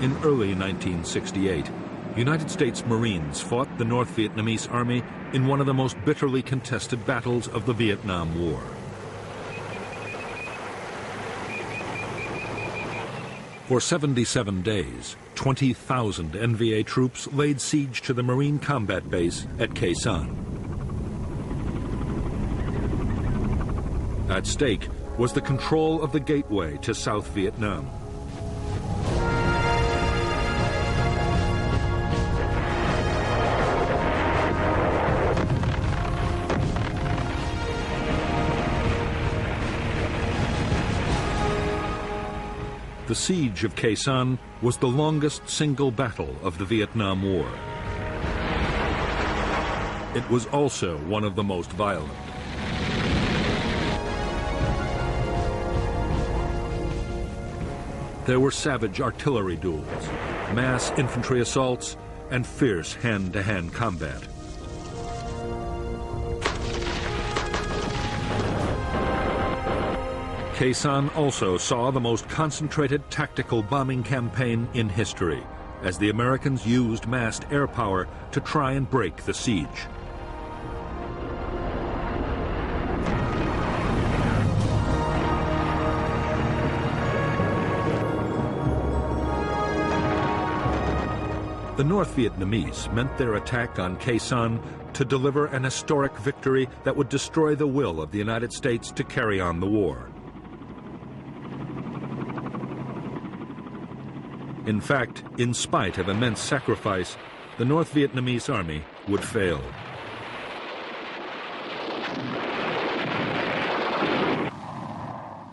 In early 1968, United States Marines fought the North Vietnamese Army in one of the most bitterly contested battles of the Vietnam War. For 77 days, 20,000 NVA troops laid siege to the Marine combat base at Khe Sanh. At stake was the control of the gateway to South Vietnam. The siege of Khe Sanh was the longest single battle of the Vietnam War. It was also one of the most violent. There were savage artillery duels, mass infantry assaults, and fierce hand-to-hand combat. Khe Sanh also saw the most concentrated tactical bombing campaign in history, as the Americans used massed air power to try and break the siege. The North Vietnamese meant their attack on Khe Sanh to deliver an historic victory that would destroy the will of the United States to carry on the war. In fact, in spite of immense sacrifice, the North Vietnamese army would fail.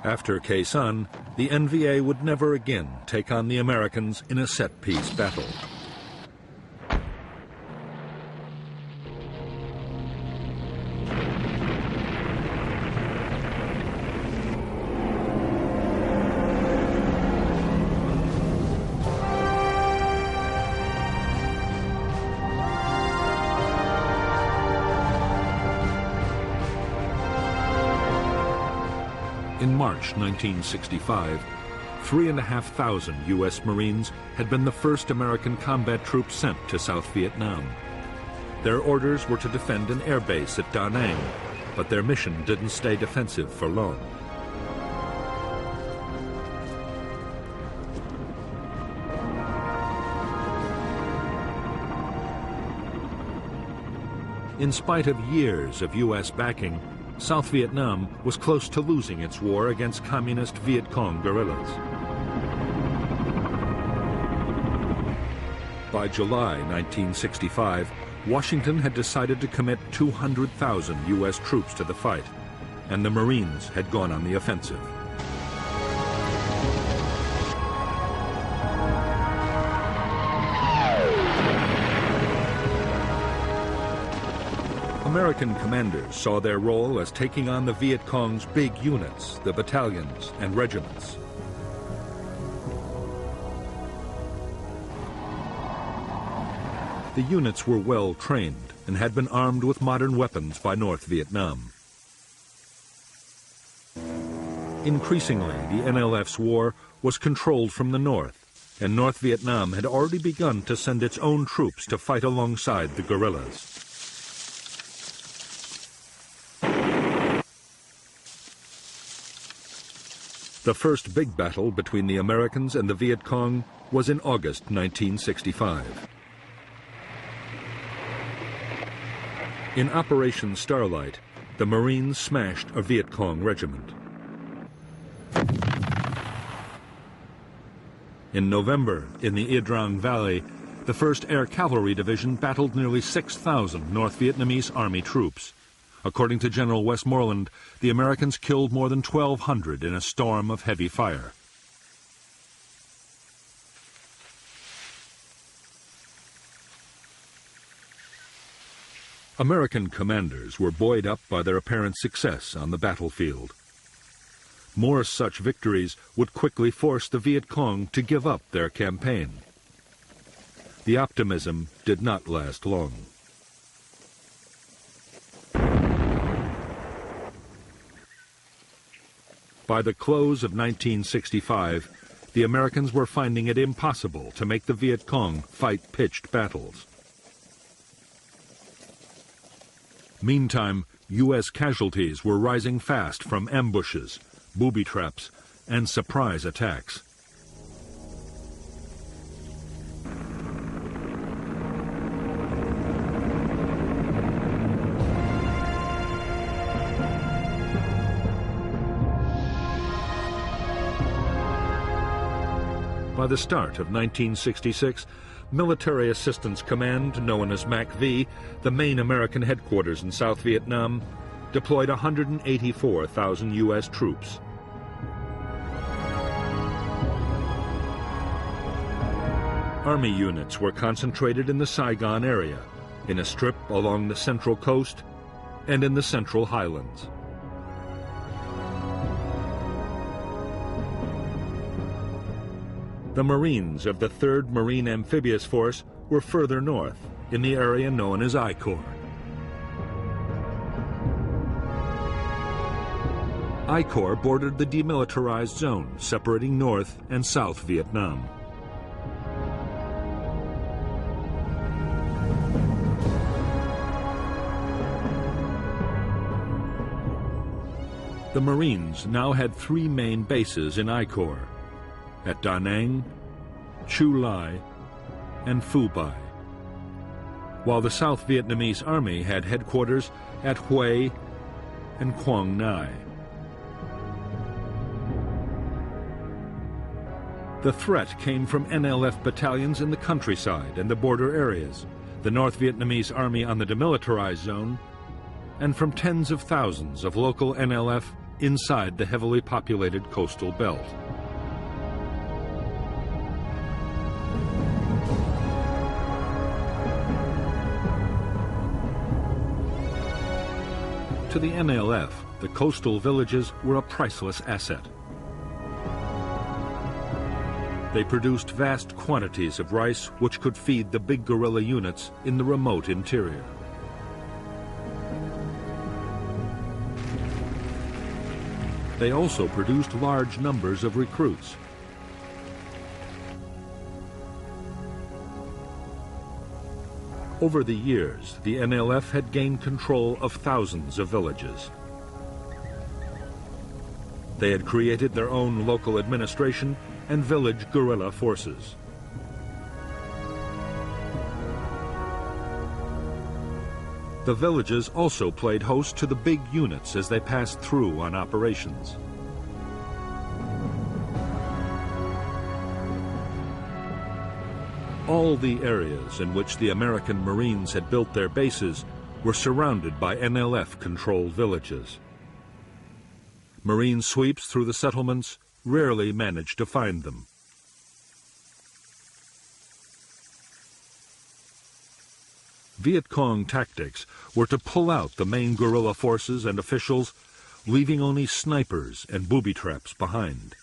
After Khe Sanh, the NVA would never again take on the Americans in a set-piece battle. In March 1965, 3,500 U.S. Marines had been the first American combat troops sent to South Vietnam. Their orders were to defend an air base at Da Nang, but their mission didn't stay defensive for long. In spite of years of U.S. backing, South Vietnam was close to losing its war against communist Viet Cong guerrillas. By July 1965, Washington had decided to commit 200,000 U.S. troops to the fight, and the Marines had gone on the offensive. American commanders saw their role as taking on the Viet Cong's big units, the battalions and regiments. The units were well trained and had been armed with modern weapons by North Vietnam. Increasingly, the NLF's war was controlled from the north, and North Vietnam had already begun to send its own troops to fight alongside the guerrillas. The first big battle between the Americans and the Viet Cong was in August 1965. In Operation Starlight, the Marines smashed a Viet Cong regiment. In November, in the Ia Drang Valley, the 1st Air Cavalry Division battled nearly 6,000 North Vietnamese Army troops. According to General Westmoreland, the Americans killed more than 1,200 in a storm of heavy fire. American commanders were buoyed up by their apparent success on the battlefield. More such victories would quickly force the Viet Cong to give up their campaign. The optimism did not last long. By the close of 1965, the Americans were finding it impossible to make the Viet Cong fight pitched battles. Meantime, U.S. casualties were rising fast from ambushes, booby traps, and surprise attacks. By the start of 1966, Military Assistance Command, known as MACV, the main American headquarters in South Vietnam, deployed 184,000 U.S. troops. Army units were concentrated in the Saigon area, in a strip along the Central Coast, and in the Central Highlands. The Marines of the 3rd Marine Amphibious Force were further north, in the area known as I Corps. I Corps bordered the demilitarized zone separating North and South Vietnam. The Marines now had 3 main bases in I Corps: at Da Nang, Chu Lai, and Phu Bai, while the South Vietnamese Army had headquarters at Hue and Quang Nai. The threat came from NLF battalions in the countryside and the border areas, the North Vietnamese Army on the demilitarized zone, and from tens of thousands of local NLF inside the heavily populated coastal belt. To the NLF, the coastal villages were a priceless asset. They produced vast quantities of rice which could feed the big guerrilla units in the remote interior. They also produced large numbers of recruits. Over the years, the NLF had gained control of thousands of villages. They had created their own local administration and village guerrilla forces. The villages also played host to the big units as they passed through on operations. All the areas in which the American Marines had built their bases were surrounded by NLF-controlled villages. Marine sweeps through the settlements rarely managed to find them. Viet Cong tactics were to pull out the main guerrilla forces and officials, leaving only snipers and booby traps behind.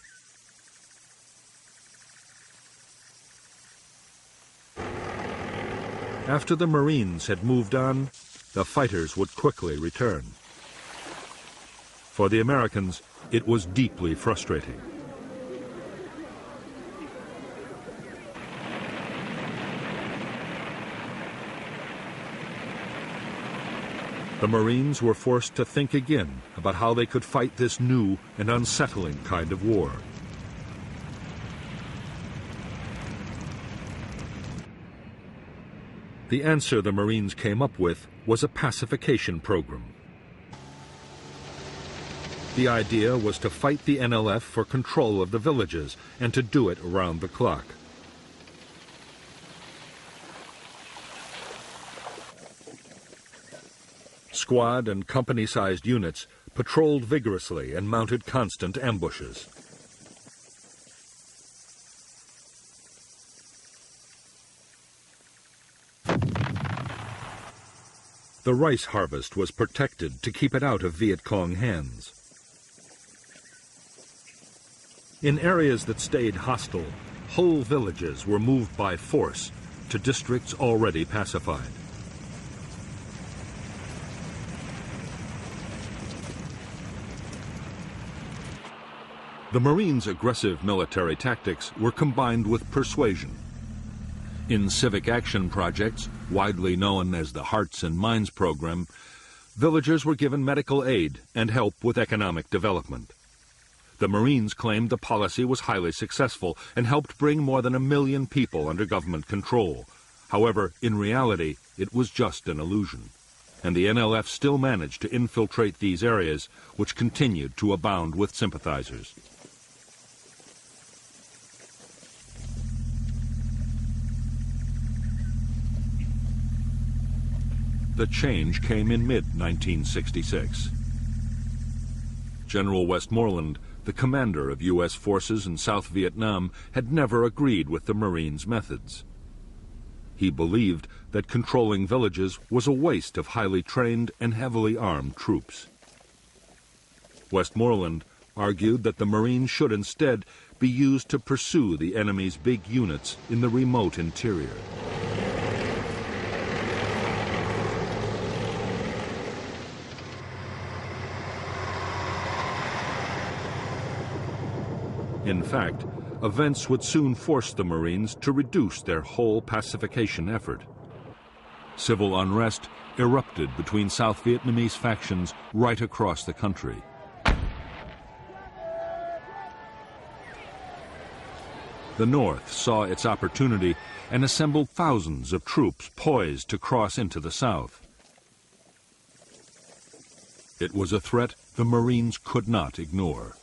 After the Marines had moved on, the fighters would quickly return. For the Americans, it was deeply frustrating. The Marines were forced to think again about how they could fight this new and unsettling kind of war. The answer the Marines came up with was a pacification program. The idea was to fight the NLF for control of the villages and to do it around the clock. Squad and company-sized units patrolled vigorously and mounted constant ambushes. The rice harvest was protected to keep it out of Viet Cong hands. In areas that stayed hostile, whole villages were moved by force to districts already pacified. The Marines' aggressive military tactics were combined with persuasion. In civic action projects, widely known as the Hearts and Minds program, villagers were given medical aid and help with economic development. The Marines claimed the policy was highly successful and helped bring more than 1 million people under government control. However, in reality, it was just an illusion, and the NLF still managed to infiltrate these areas, which continued to abound with sympathizers. The change came in mid-1966. General Westmoreland, the commander of U.S. forces in South Vietnam, had never agreed with the Marines' methods. He believed that controlling villages was a waste of highly trained and heavily armed troops. Westmoreland argued that the Marines should instead be used to pursue the enemy's big units in the remote interior. In fact, events would soon force the Marines to reduce their whole pacification effort. Civil unrest erupted between South Vietnamese factions right across the country. The North saw its opportunity and assembled thousands of troops poised to cross into the South. It was a threat the Marines could not ignore.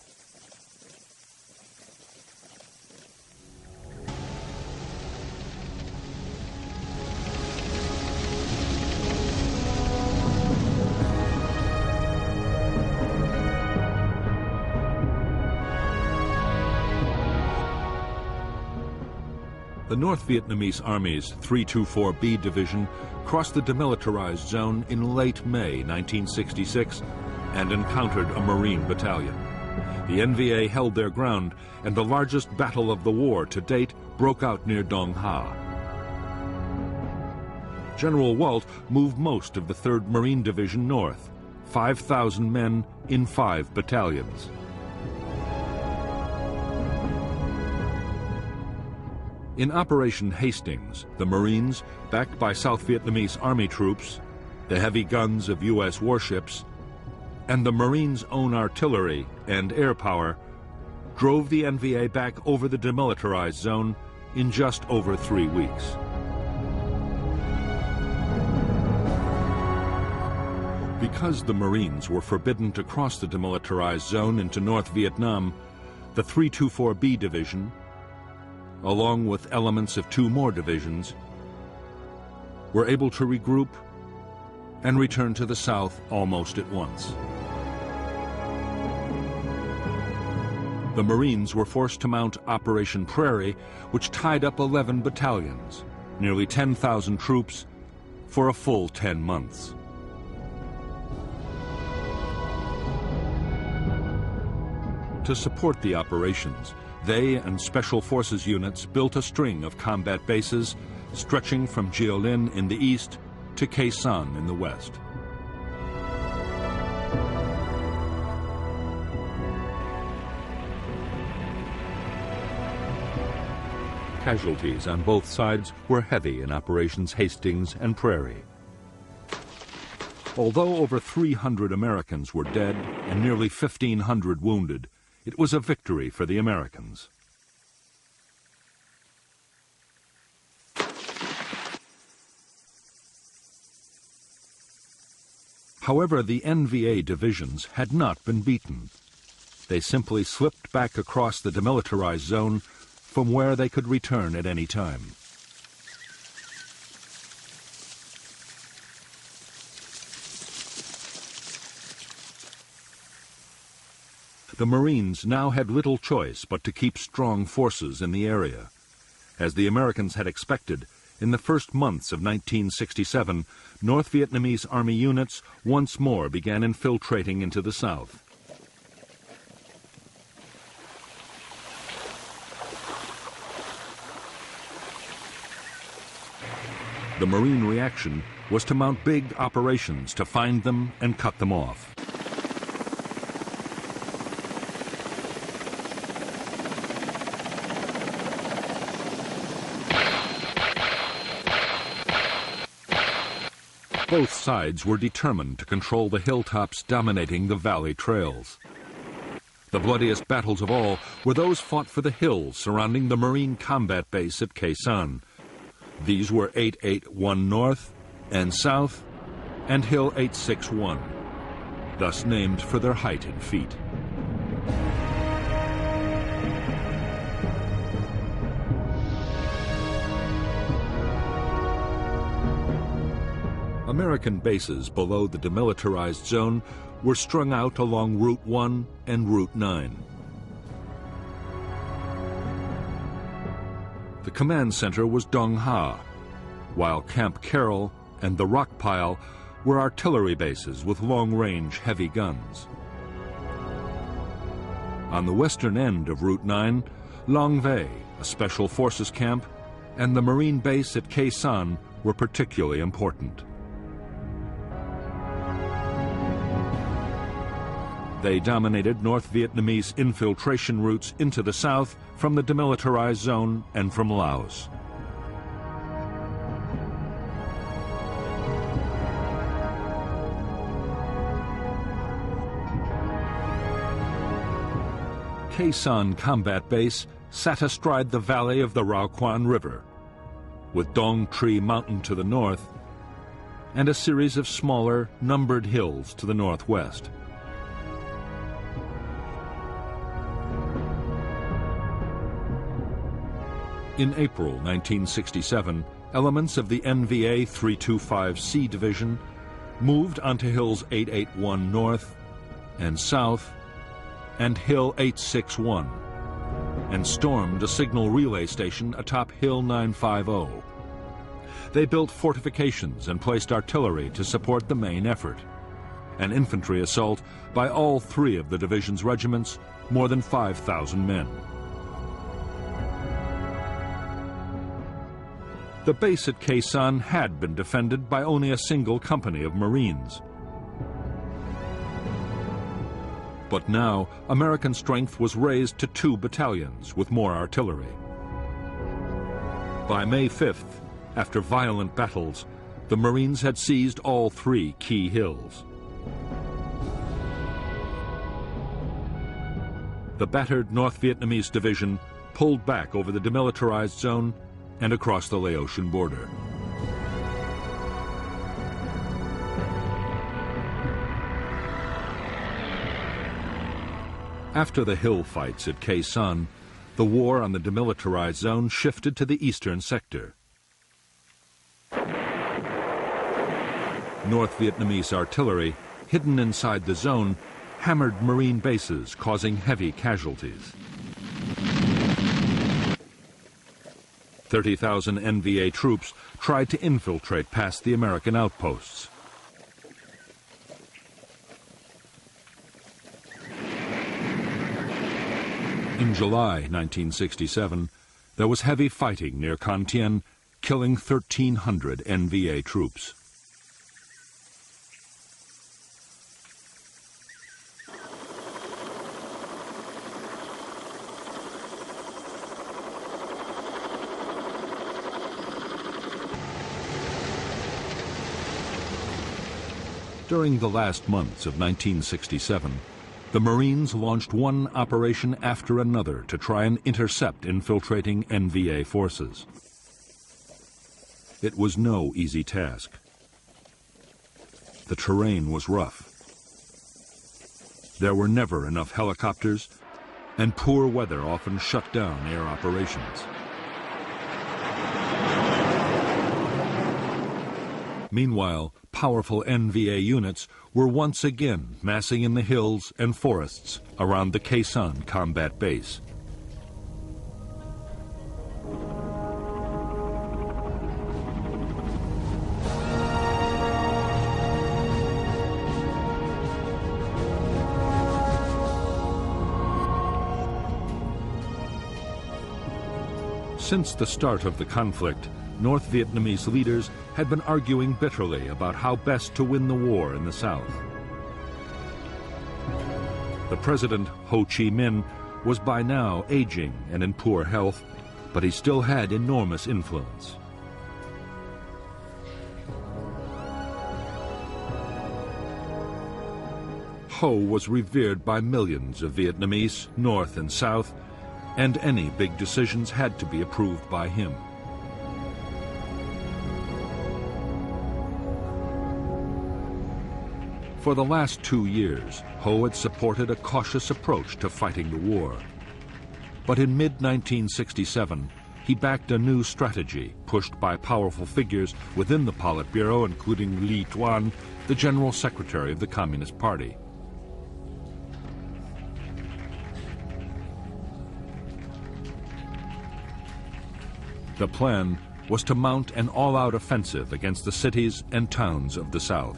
The North Vietnamese Army's 324B Division crossed the demilitarized zone in late May 1966 and encountered a Marine battalion. The NVA held their ground, and the largest battle of the war to date broke out near Dong Ha. General Walt moved most of the 3rd Marine Division north, 5,000 men in 5 battalions. In Operation Hastings, the Marines, backed by South Vietnamese Army troops, the heavy guns of U.S. warships, and the Marines' own artillery and air power, drove the NVA back over the demilitarized zone in just over 3 weeks. Because the Marines were forbidden to cross the demilitarized zone into North Vietnam, the 324B Division, along with elements of 2 more divisions, were able to regroup and return to the south almost at once. The Marines were forced to mount Operation Prairie, which tied up 11 battalions, nearly 10,000 troops, for a full 10 months. To support the operations, they and Special Forces units built a string of combat bases stretching from Jiolin in the east to Khe Sanh in the west. Casualties on both sides were heavy in Operations Hastings and Prairie. Although over 300 Americans were dead and nearly 1,500 wounded, it was a victory for the Americans. However, the NVA divisions had not been beaten. They simply slipped back across the demilitarized zone from where they could return at any time. The Marines now had little choice but to keep strong forces in the area. As the Americans had expected, in the first months of 1967, North Vietnamese Army units once more began infiltrating into the south. The Marine reaction was to mount big operations to find them and cut them off. Both sides were determined to control the hilltops dominating the valley trails. The bloodiest battles of all were those fought for the hills surrounding the Marine combat base at Khe Sanh. These were 881 North and South and Hill 861, thus named for their height in feet. American bases below the demilitarized zone were strung out along Route 1 and Route 9. The command center was Dong Ha, while Camp Carroll and the Rock Pile were artillery bases with long-range heavy guns. On the western end of Route 9, Long Vei, a special forces camp, and the Marine base at Khe Sanh were particularly important. They dominated North Vietnamese infiltration routes into the south from the demilitarized zone and from Laos. Khe Sanh Combat Base sat astride the valley of the Rao Quan River, with Dong Tri Mountain to the north and a series of smaller, numbered hills to the northwest. In April 1967, elements of the NVA 325C Division moved onto Hills 881 North and South and Hill 861 and stormed a signal relay station atop Hill 950. They built fortifications and placed artillery to support the main effort. An infantry assault by all three of the division's regiments, more than 5,000 men. The base at Khe Sanh had been defended by only a single company of Marines. But now, American strength was raised to 2 battalions with more artillery. By May 5th, after violent battles, the Marines had seized all 3 key hills. The battered North Vietnamese division pulled back over the demilitarized zone and across the Laotian border. After the hill fights at Khe Sanh, the war on the demilitarized zone shifted to the eastern sector. North Vietnamese artillery, hidden inside the zone, hammered Marine bases, causing heavy casualties. 30,000 NVA troops tried to infiltrate past the American outposts. In July 1967, there was heavy fighting near Con Thien, killing 1,300 NVA troops. During the last months of 1967, the Marines launched one operation after another to try and intercept infiltrating NVA forces. It was no easy task. The terrain was rough. There were never enough helicopters, and poor weather often shut down air operations. Meanwhile, powerful NVA units were once again massing in the hills and forests around the Khe Sanh combat base. Since the start of the conflict, North Vietnamese leaders had been arguing bitterly about how best to win the war in the south. The president, Ho Chi Minh, was by now aging and in poor health, but he still had enormous influence. Ho was revered by millions of Vietnamese, North and South, and any big decisions had to be approved by him. For the last 2 years, Ho had supported a cautious approach to fighting the war. But in mid-1967, he backed a new strategy pushed by powerful figures within the Politburo, including Li Tuan, the General Secretary of the Communist Party. The plan was to mount an all-out offensive against the cities and towns of the South.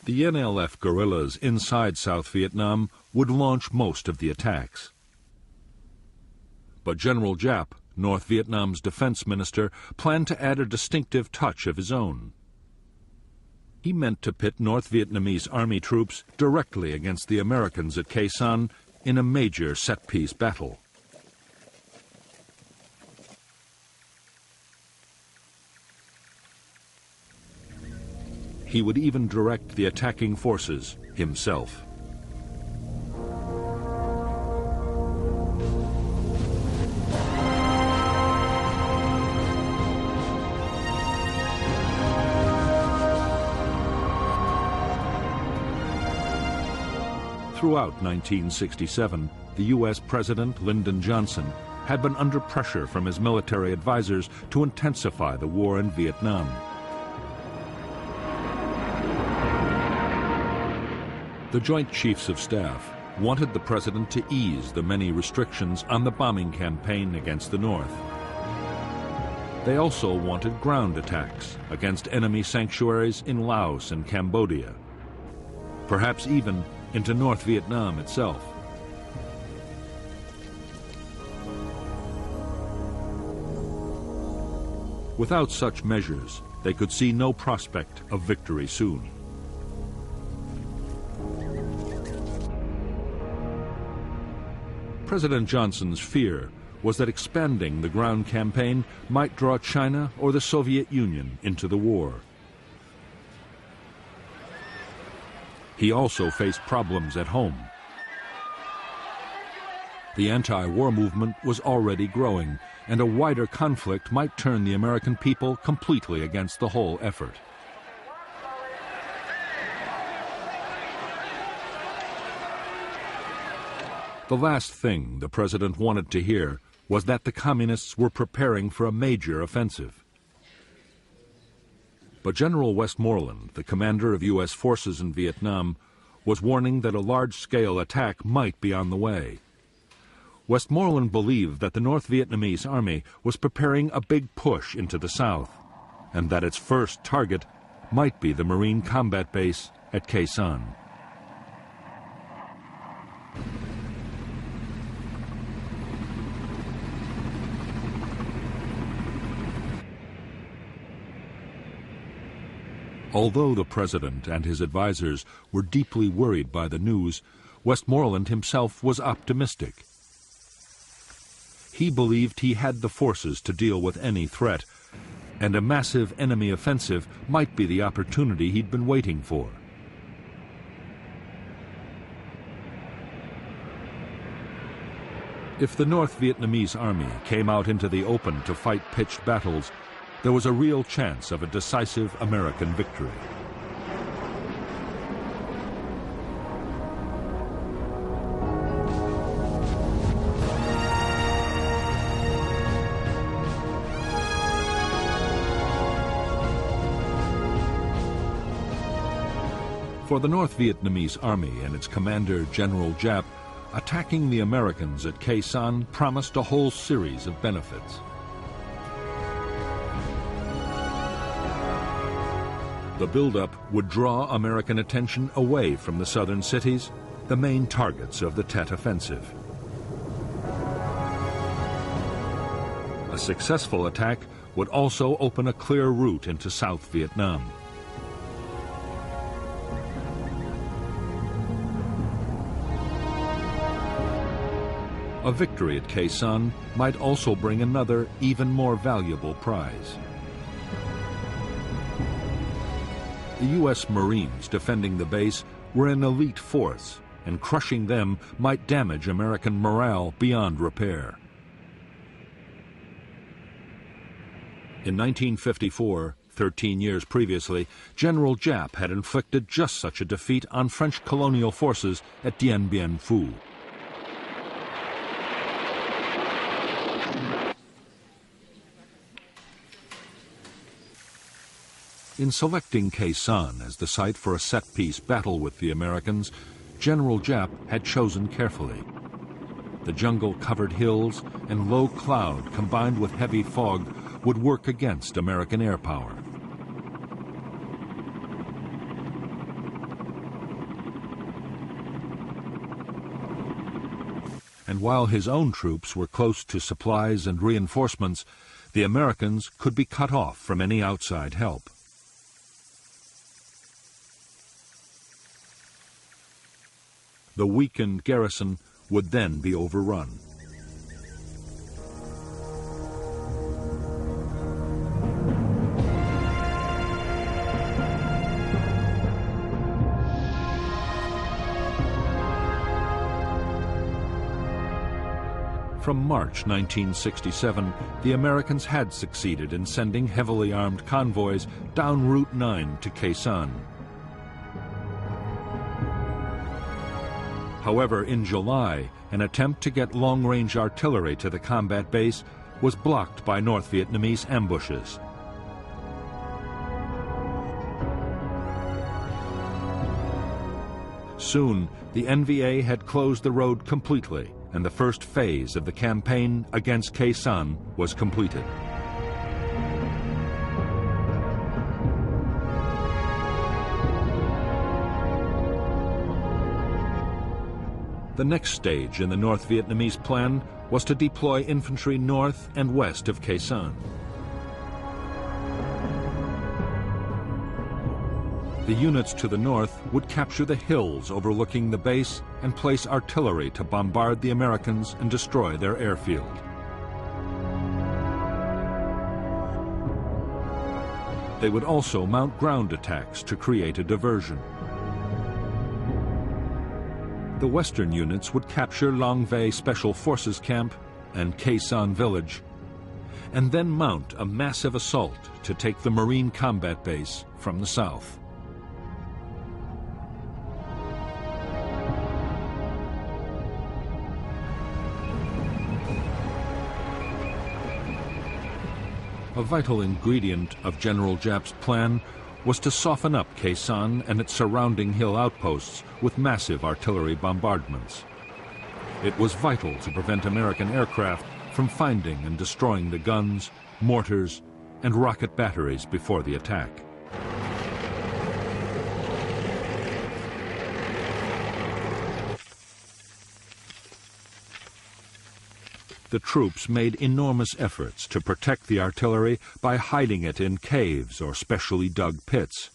The NLF guerrillas inside South Vietnam would launch most of the attacks. But General Giap, North Vietnam's defense minister, planned to add a distinctive touch of his own. He meant to pit North Vietnamese army troops directly against the Americans at Khe Sanh in a major set-piece battle. He would even direct the attacking forces himself. Throughout 1967, the U.S. President Lyndon Johnson had been under pressure from his military advisors to intensify the war in Vietnam. The Joint Chiefs of Staff wanted the president to ease the many restrictions on the bombing campaign against the North. They also wanted ground attacks against enemy sanctuaries in Laos and Cambodia, perhaps even into North Vietnam itself. Without such measures, they could see no prospect of victory soon. President Johnson's fear was that expanding the ground campaign might draw China or the Soviet Union into the war. He also faced problems at home. The anti-war movement was already growing, and a wider conflict might turn the American people completely against the whole effort. The last thing the president wanted to hear was that the communists were preparing for a major offensive. But General Westmoreland, the commander of U.S. forces in Vietnam, was warning that a large-scale attack might be on the way. Westmoreland believed that the North Vietnamese army was preparing a big push into the South, and that its first target might be the Marine combat base at Khe Sanh. Although the president and his advisors were deeply worried by the news, Westmoreland himself was optimistic. He believed he had the forces to deal with any threat, and a massive enemy offensive might be the opportunity he'd been waiting for. If the North Vietnamese army came out into the open to fight pitched battles, there was a real chance of a decisive American victory. For the North Vietnamese army and its commander, General Giap, attacking the Americans at Khe Sanh promised a whole series of benefits. The buildup would draw American attention away from the southern cities, the main targets of the Tet Offensive. A successful attack would also open a clear route into South Vietnam. A victory at Khe Sanh might also bring another, even more valuable prize: The U.S. Marines defending the base were an elite force, and crushing them might damage American morale beyond repair. In 1954, 13 years previously, General Giap had inflicted just such a defeat on French colonial forces at Dien Bien Phu. In selecting Khe Sanh as the site for a set-piece battle with the Americans, General Giap had chosen carefully. The jungle-covered hills and low cloud combined with heavy fog would work against American air power. And while his own troops were close to supplies and reinforcements, the Americans could be cut off from any outside help. The weakened garrison would then be overrun. From March 1967, the Americans had succeeded in sending heavily armed convoys down Route 9 to Khe Sanh. However, in July, an attempt to get long-range artillery to the combat base was blocked by North Vietnamese ambushes. Soon, the NVA had closed the road completely, and the first phase of the campaign against Khe Sanh was completed. The next stage in the North Vietnamese plan was to deploy infantry north and west of Khe Sanh. The units to the north would capture the hills overlooking the base and place artillery to bombard the Americans and destroy their airfield. They would also mount ground attacks to create a diversion. The western units would capture Long Vei Special Forces Camp and Khe Sanh Village, and then mount a massive assault to take the Marine combat base from the south. A vital ingredient of General Giap's plan was to soften up Khe Sanh and its surrounding hill outposts with massive artillery bombardments. It was vital to prevent American aircraft from finding and destroying the guns, mortars, and rocket batteries before the attack. The troops made enormous efforts to protect the artillery by hiding it in caves or specially dug pits.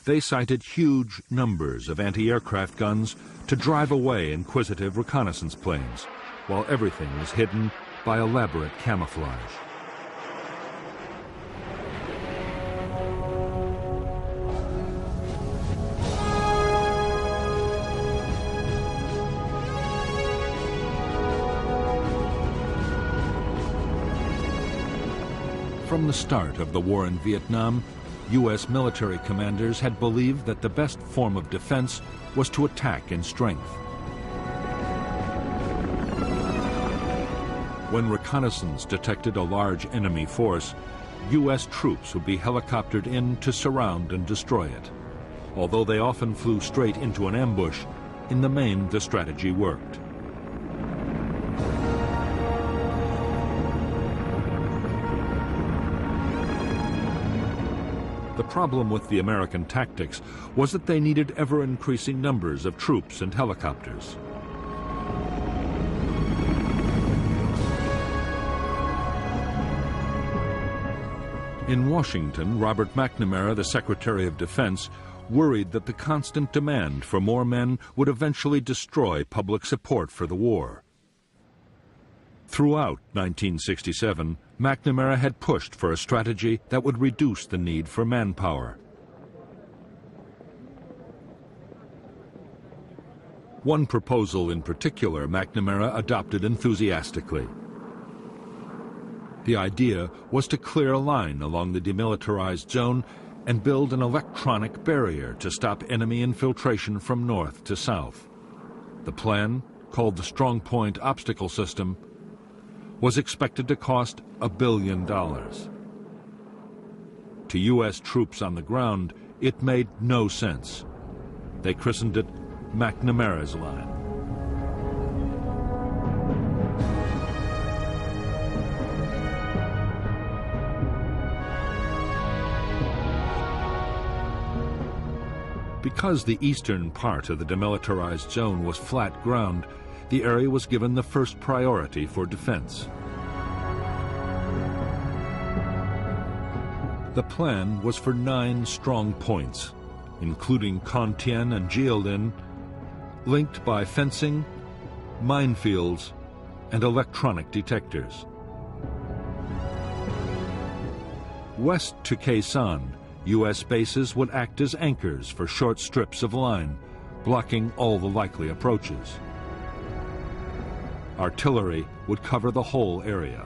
They sighted huge numbers of anti-aircraft guns to drive away inquisitive reconnaissance planes, while everything was hidden by elaborate camouflage. From the start of the war in Vietnam, U.S. military commanders had believed that the best form of defense was to attack in strength. When reconnaissance detected a large enemy force, U.S. troops would be helicoptered in to surround and destroy it. Although they often flew straight into an ambush, in the main the strategy worked. The problem with the American tactics was that they needed ever-increasing numbers of troops and helicopters. In Washington, Robert McNamara, the Secretary of Defense, worried that the constant demand for more men would eventually destroy public support for the war. Throughout 1967, McNamara had pushed for a strategy that would reduce the need for manpower. One proposal in particular McNamara adopted enthusiastically. The idea was to clear a line along the demilitarized zone and build an electronic barrier to stop enemy infiltration from north to south. The plan, called the Strong Point Obstacle System, was expected to cost $1 billion. To U.S. troops on the ground, it made no sense. They christened it McNamara's Line. Because the eastern part of the demilitarized zone was flat ground, the area was given the first priority for defense. The plan was for 9 strong points, including Con-Tien and Jiaolin, linked by fencing, minefields, and electronic detectors. West to Quezon, U.S. bases would act as anchors for short strips of line, blocking all the likely approaches. Artillery would cover the whole area.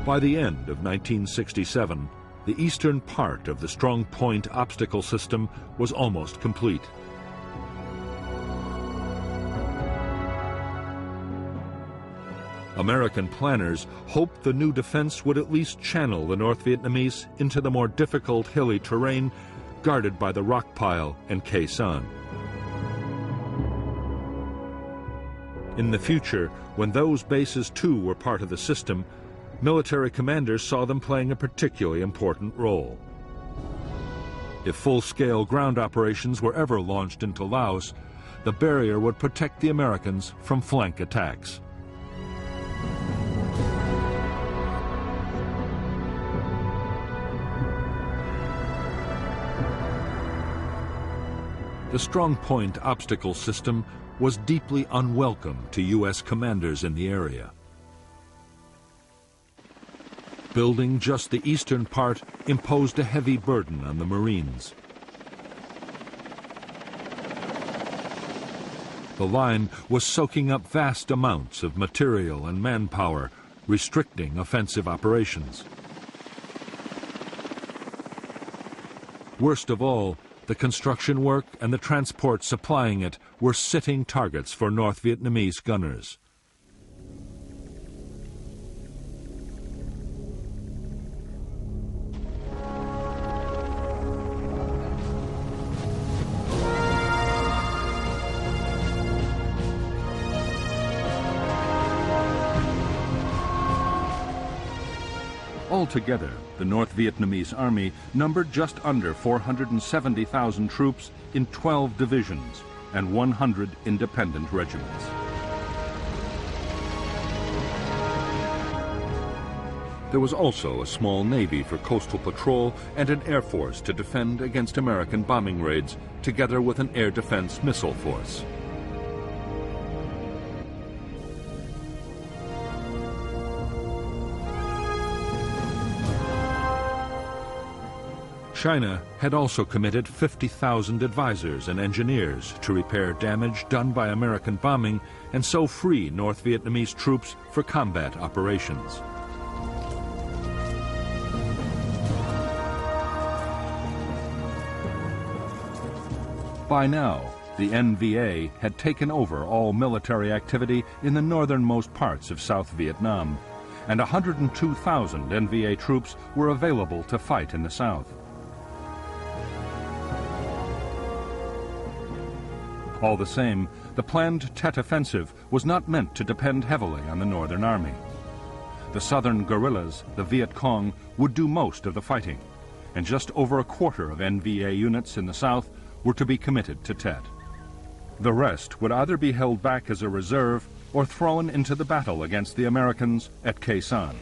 By the end of 1967, the eastern part of the Strong Point Obstacle System was almost complete. American planners hoped the new defense would at least channel the North Vietnamese into the more difficult hilly terrain guarded by the rock pile and Quezon. In the future, when those bases too were part of the system, military commanders saw them playing a particularly important role. If full-scale ground operations were ever launched into Laos, the barrier would protect the Americans from flank attacks. The Strong Point Obstacle System was deeply unwelcome to U.S. commanders in the area. Building just the eastern part imposed a heavy burden on the Marines. The line was soaking up vast amounts of material and manpower, restricting offensive operations. Worst of all, the construction work and the transport supplying it were sitting targets for North Vietnamese gunners. Altogether, the North Vietnamese army numbered just under 470,000 troops in 12 divisions and 100 independent regiments. There was also a small navy for coastal patrol and an air force to defend against American bombing raids, together with an air defense missile force. China had also committed 50,000 advisors and engineers to repair damage done by American bombing and so free North Vietnamese troops for combat operations. By now, the NVA had taken over all military activity in the northernmost parts of South Vietnam, and 102,000 NVA troops were available to fight in the south. All the same, the planned Tet Offensive was not meant to depend heavily on the Northern Army. The southern guerrillas, the Viet Cong, would do most of the fighting, and just over a quarter of NVA units in the south were to be committed to Tet. The rest would either be held back as a reserve or thrown into the battle against the Americans at Quezon.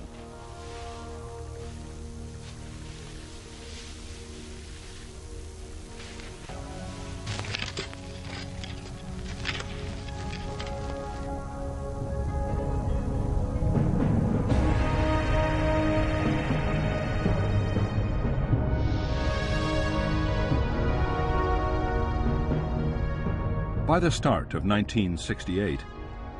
By the start of 1968,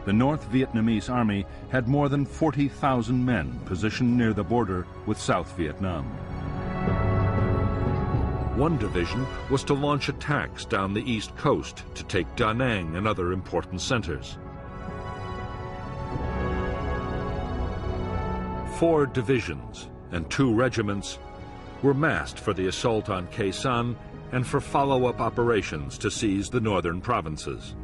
the North Vietnamese Army had more than 40,000 men positioned near the border with South Vietnam. One division was to launch attacks down the east coast to take Da Nang and other important centers. 4 divisions and 2 regiments were massed for the assault on Khe Sanh and for follow-up operations to seize the northern provinces.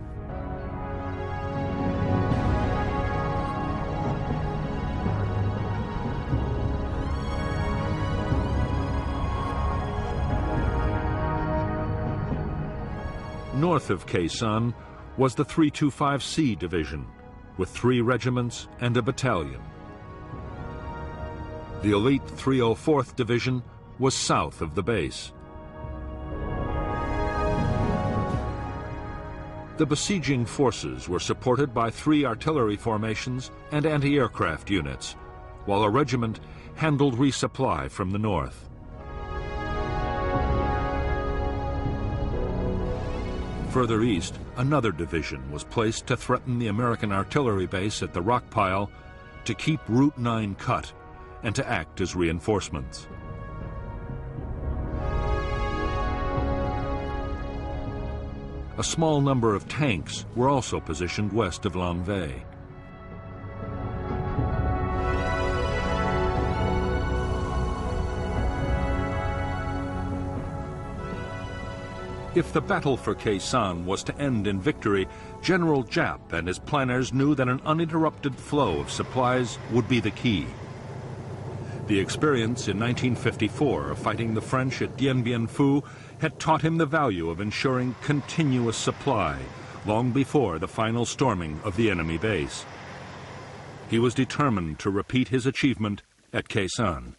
North of Khe Sanh was the 325C Division, with 3 regiments and a battalion. The elite 304th Division was south of the base. The besieging forces were supported by 3 artillery formations and anti-aircraft units, while a regiment handled resupply from the north. Further east, another division was placed to threaten the American artillery base at the rock pile, to keep Route 9 cut, and to act as reinforcements. A small number of tanks were also positioned west of Lang Vây. If the battle for Khe Sanh was to end in victory, General Giap and his planners knew that an uninterrupted flow of supplies would be the key. The experience in 1954 of fighting the French at Dien Bien Phu had taught him the value of ensuring continuous supply long before the final storming of the enemy base. He was determined to repeat his achievement at Khe Sanh.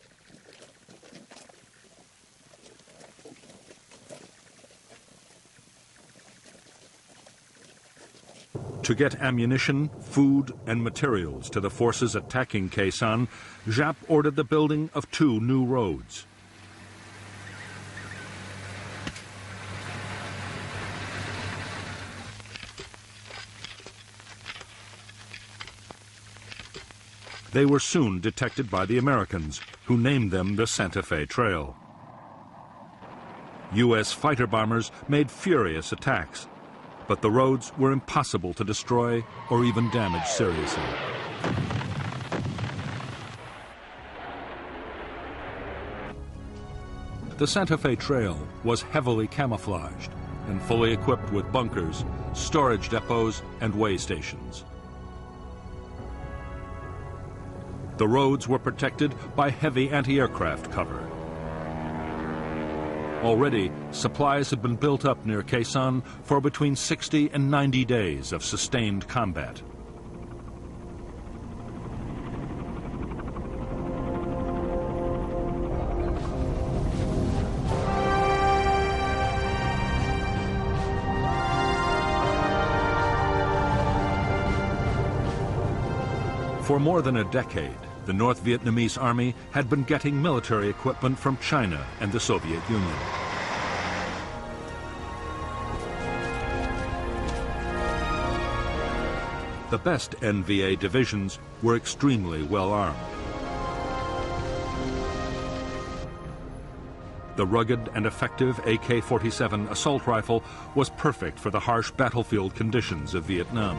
To get ammunition, food, and materials to the forces attacking Khe Sanh, Giap ordered the building of 2 new roads. They were soon detected by the Americans, who named them the Santa Fe Trail. U.S. fighter bombers made furious attacks, but the roads were impossible to destroy or even damage seriously. The Santa Fe Trail was heavily camouflaged and fully equipped with bunkers, storage depots, and way stations. The roads were protected by heavy anti-aircraft cover. Already, supplies had been built up near Khe Sanh for between 60 and 90 days of sustained combat. For more than a decade, the North Vietnamese Army had been getting military equipment from China and the Soviet Union. The best NVA divisions were extremely well armed. The rugged and effective AK-47 assault rifle was perfect for the harsh battlefield conditions of Vietnam.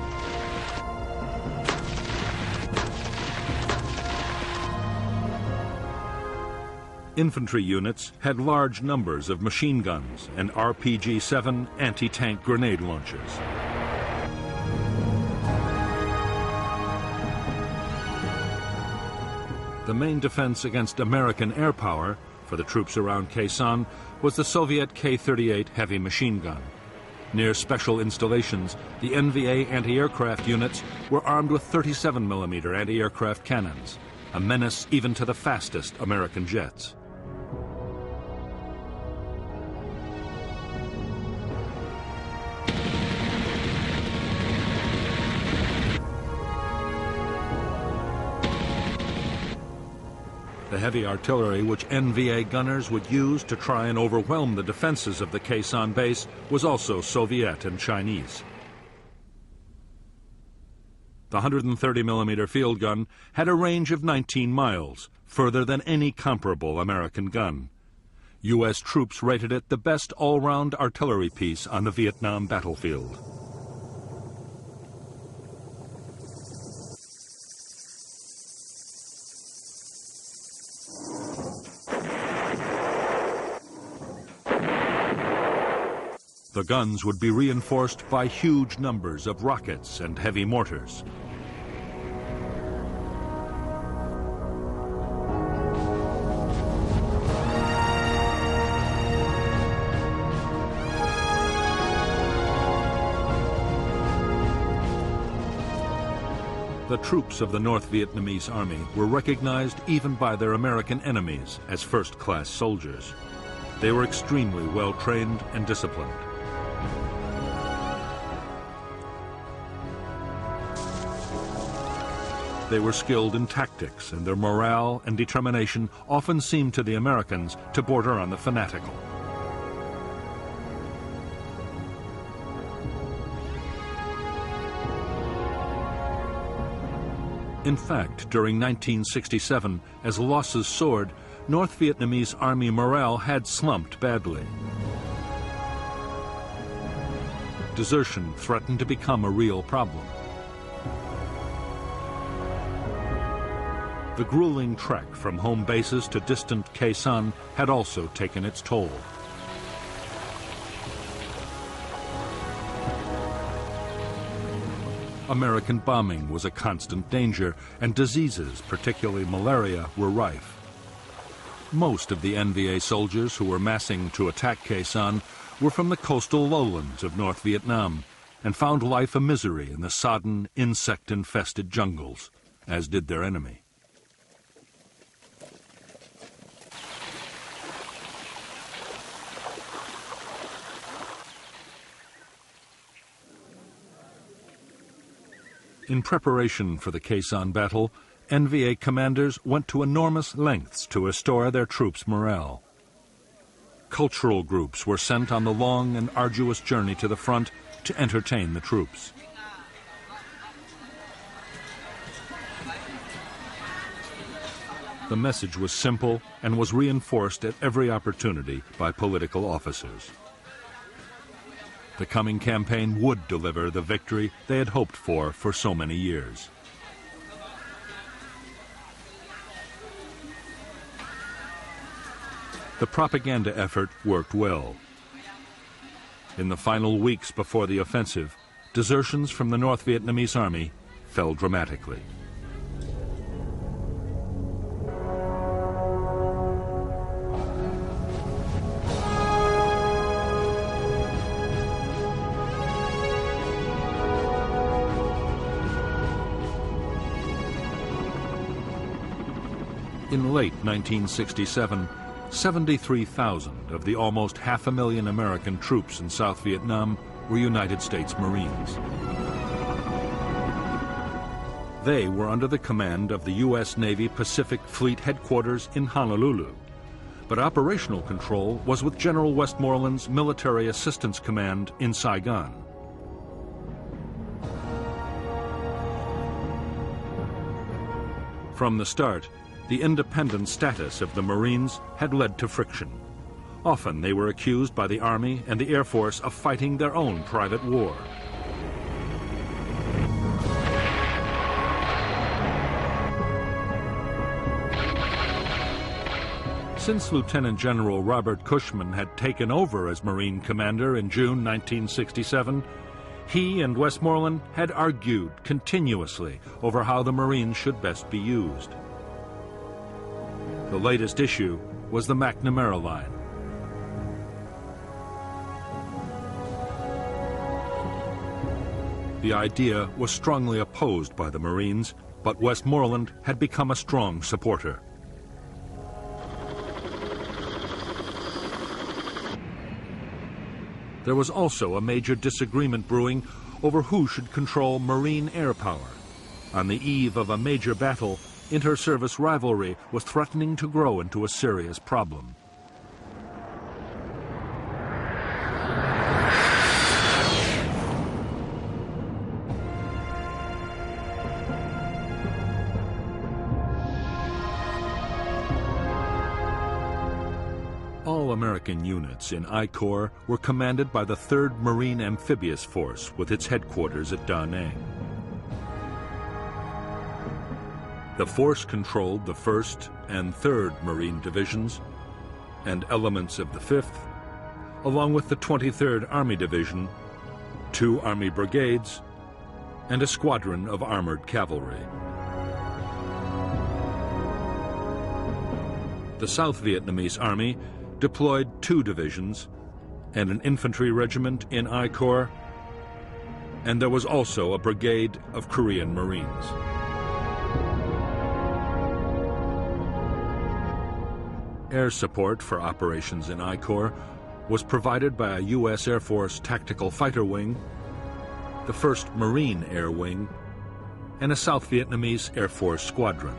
Infantry units had large numbers of machine guns and RPG-7 anti-tank grenade launchers. The main defense against American air power for the troops around Khe Sanh was the Soviet K-38 heavy machine gun. Near special installations, the NVA anti-aircraft units were armed with 37mm anti-aircraft cannons, a menace even to the fastest American jets. The heavy artillery which NVA gunners would use to try and overwhelm the defenses of the Khe Sanh base was also Soviet and Chinese. The 130mm field gun had a range of 19 miles, further than any comparable American gun. U.S. troops rated it the best all-round artillery piece on the Vietnam battlefield. The guns would be reinforced by huge numbers of rockets and heavy mortars. The troops of the North Vietnamese Army were recognized even by their American enemies as first-class soldiers. They were extremely well-trained and disciplined. They were skilled in tactics, and their morale and determination often seemed to the Americans to border on the fanatical. In fact, during 1967, as losses soared, North Vietnamese Army morale had slumped badly. Desertion threatened to become a real problem. The grueling trek from home bases to distant Khe Sanh had also taken its toll. American bombing was a constant danger, and diseases, particularly malaria, were rife. Most of the NVA soldiers who were massing to attack Khe Sanh were from the coastal lowlands of North Vietnam and found life a misery in the sodden, insect-infested jungles, as did their enemy. In preparation for the Khe Sanh battle, NVA commanders went to enormous lengths to restore their troops' morale. Cultural groups were sent on the long and arduous journey to the front to entertain the troops. The message was simple and was reinforced at every opportunity by political officers. The coming campaign would deliver the victory they had hoped for so many years. The propaganda effort worked well. In the final weeks before the offensive, desertions from the North Vietnamese Army fell dramatically. In late 1967, 73,000 of the almost 500,000 American troops in South Vietnam were United States Marines. They were under the command of the U.S. Navy Pacific Fleet Headquarters in Honolulu, but operational control was with General Westmoreland's Military Assistance Command in Saigon. From the start, the independent status of the Marines had led to friction. Often they were accused by the Army and the Air Force of fighting their own private war. Since Lieutenant General Robert Cushman had taken over as Marine Commander in June 1967, he and Westmoreland had argued continuously over how the Marines should best be used. The latest issue was the McNamara Line. The idea was strongly opposed by the Marines, but Westmoreland had become a strong supporter. There was also a major disagreement brewing over who should control Marine air power. On the eve of a major battle, inter-service rivalry was threatening to grow into a serious problem. All American units in I Corps were commanded by the 3rd Marine Amphibious Force with its headquarters at Da Nang. The force controlled the 1st and 3rd Marine Divisions and elements of the 5th, along with the 23rd Army Division, 2 Army brigades, and a squadron of armored cavalry. The South Vietnamese Army deployed 2 divisions and an infantry regiment in I Corps, and there was also a brigade of Korean Marines. Air support for operations in I Corps was provided by a U.S. Air Force Tactical Fighter Wing, the 1st Marine Air Wing, and a South Vietnamese Air Force Squadron.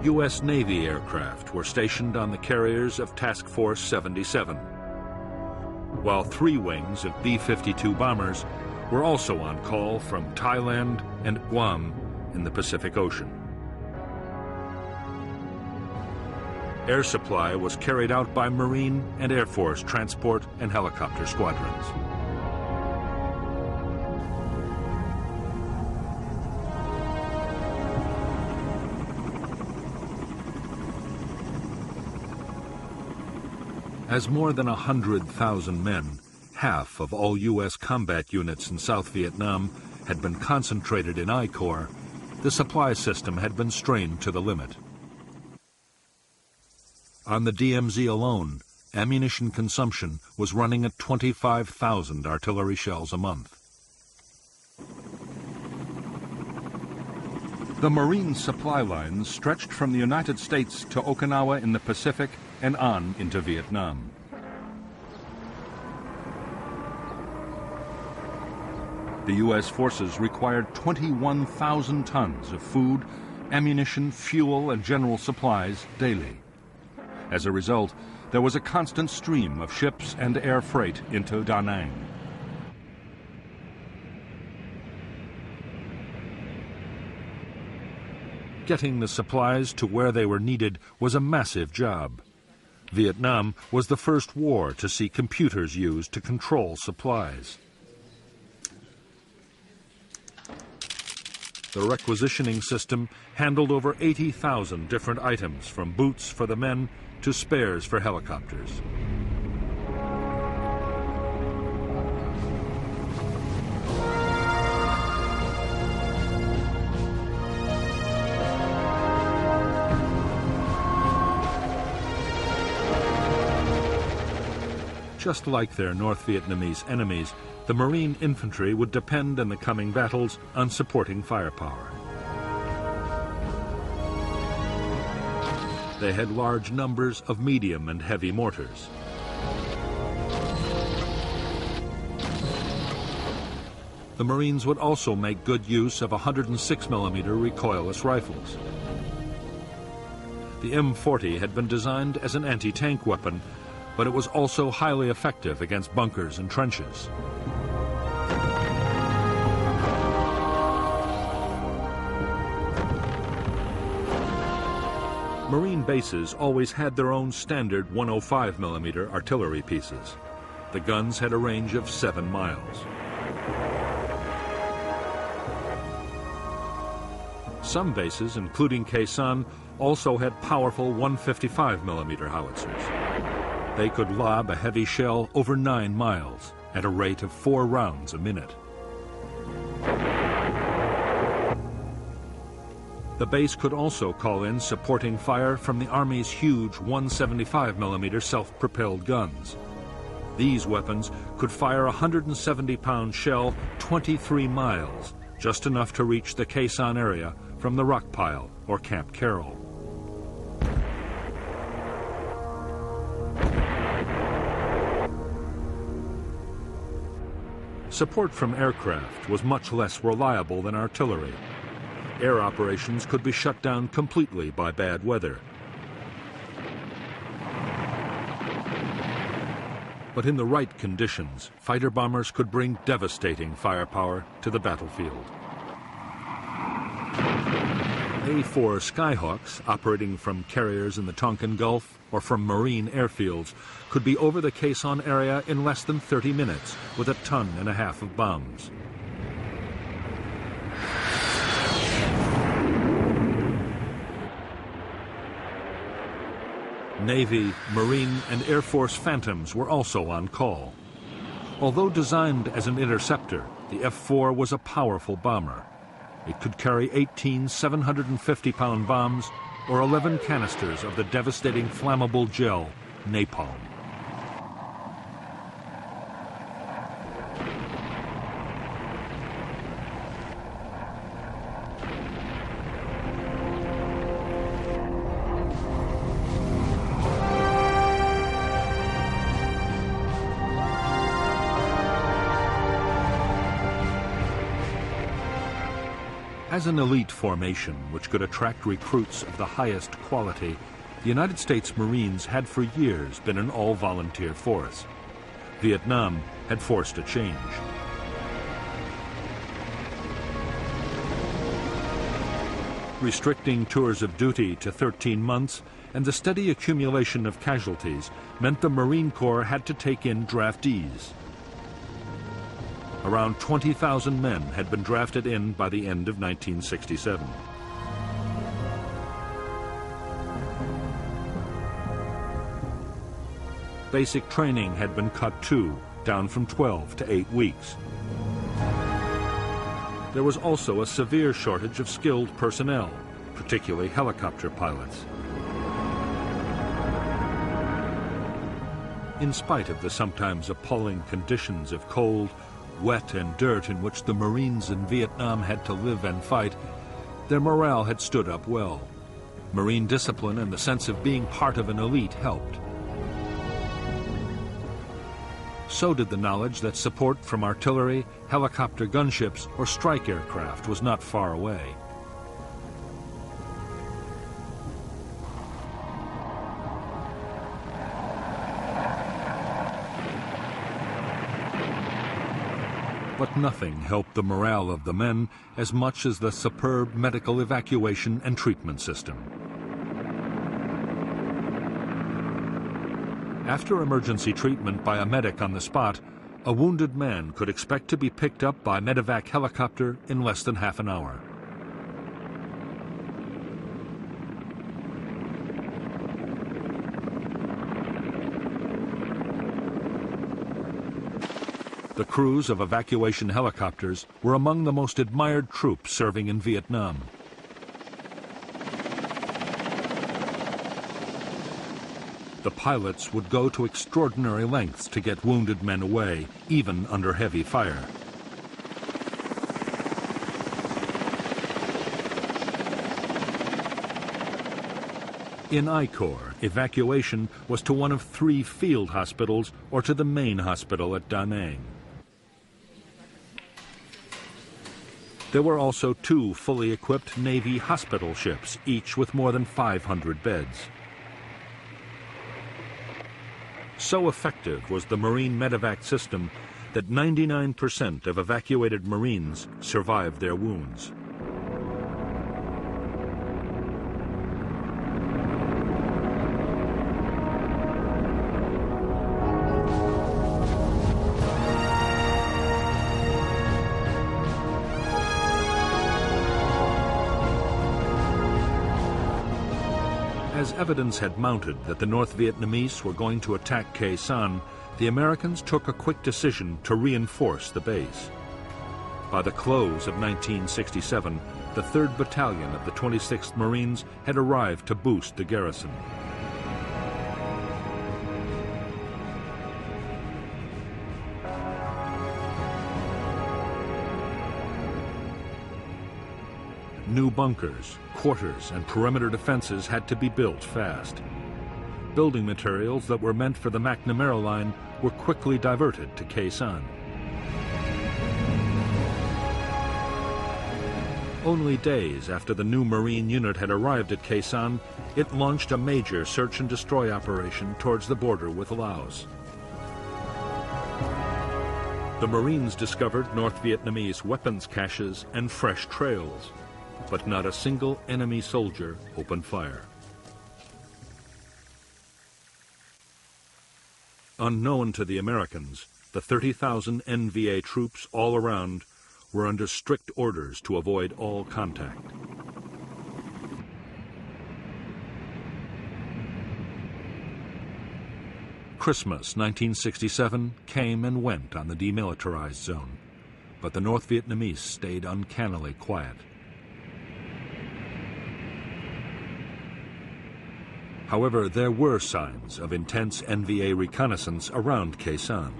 U.S. Navy aircraft were stationed on the carriers of Task Force 77, while 3 wings of B-52 bombers were also on call from Thailand and Guam in the Pacific Ocean. Air supply was carried out by Marine and Air Force transport and helicopter squadrons. As more than 100,000 men, half of all U.S. combat units in South Vietnam, had been concentrated in I Corps, the supply system had been strained to the limit. On the DMZ alone, ammunition consumption was running at 25,000 artillery shells a month. The Marine supply lines stretched from the United States to Okinawa in the Pacific and on into Vietnam. The U.S. forces required 21,000 tons of food, ammunition, fuel, and general supplies daily. As a result, there was a constant stream of ships and air freight into Da Nang. Getting the supplies to where they were needed was a massive job. Vietnam was the first war to see computers used to control supplies. The requisitioning system handled over 80,000 different items, from boots for the men to spares for helicopters. Just like their North Vietnamese enemies, the Marine infantry would depend in the coming battles on supporting firepower. They had large numbers of medium and heavy mortars. The Marines would also make good use of 106mm recoilless rifles. The M40 had been designed as an anti-tank weapon, but it was also highly effective against bunkers and trenches. Marine bases always had their own standard 105mm artillery pieces. The guns had a range of 7 miles. Some bases, including Khe Sanh, also had powerful 155mm howitzers. They could lob a heavy shell over 9 miles at a rate of 4 rounds a minute. The base could also call in supporting fire from the Army's huge 175mm self-propelled guns. These weapons could fire a 170-pound shell 23 miles, just enough to reach the Khe Sanh area from the rock pile or Camp Carroll. Support from aircraft was much less reliable than artillery. Air operations could be shut down completely by bad weather. But in the right conditions, fighter bombers could bring devastating firepower to the battlefield. A-4 Skyhawks, operating from carriers in the Tonkin Gulf or from marine airfields, could be over the Khe Sanh area in less than 30 minutes with 1.5 tons of bombs. Navy, Marine, and Air Force Phantoms were also on call. Although designed as an interceptor, the F-4 was a powerful bomber. It could carry 18 750-pound bombs or 11 canisters of the devastating flammable gel, napalm. As an elite formation which could attract recruits of the highest quality, the United States Marines had for years been an all-volunteer force. Vietnam had forced a change. Restricting tours of duty to 13 months and the steady accumulation of casualties meant the Marine Corps had to take in draftees. Around 20,000 men had been drafted in by the end of 1967. Basic training had been cut too, down from 12 to 8 weeks. There was also a severe shortage of skilled personnel, particularly helicopter pilots. In spite of the sometimes appalling conditions of cold, wet and dirt in which the Marines in Vietnam had to live and fight, their morale had stood up well. Marine discipline and the sense of being part of an elite helped. So did the knowledge that support from artillery, helicopter gunships, or strike aircraft was not far away. But nothing helped the morale of the men as much as the superb medical evacuation and treatment system. After emergency treatment by a medic on the spot, a wounded man could expect to be picked up by medevac helicopter in less than half an hour. The crews of evacuation helicopters were among the most admired troops serving in Vietnam. The pilots would go to extraordinary lengths to get wounded men away, even under heavy fire. In I Corps, evacuation was to one of 3 field hospitals or to the main hospital at Da Nang. There were also 2 fully equipped Navy hospital ships, each with more than 500 beds. So effective was the Marine medevac system that 99% of evacuated Marines survived their wounds. As evidence had mounted that the North Vietnamese were going to attack Khe Sanh, the Americans took a quick decision to reinforce the base. By the close of 1967, the 3rd Battalion of the 26th Marines had arrived to boost the garrison. New bunkers, quarters, and perimeter defenses had to be built fast. Building materials that were meant for the McNamara Line were quickly diverted to Khe Sanh. Only days after the new Marine unit had arrived at Khe Sanh, it launched a major search and destroy operation towards the border with Laos. The Marines discovered North Vietnamese weapons caches and fresh trails. but not a single enemy soldier opened fire. Unknown to the Americans, the 30,000 NVA troops all around were under strict orders to avoid all contact. Christmas 1967 came and went on the demilitarized zone, but the North Vietnamese stayed uncannily quiet. However, there were signs of intense NVA reconnaissance around Khe Sanh.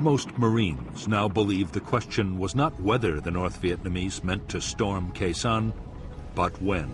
Most Marines now believed the question was not whether the North Vietnamese meant to storm Khe Sanh, but when.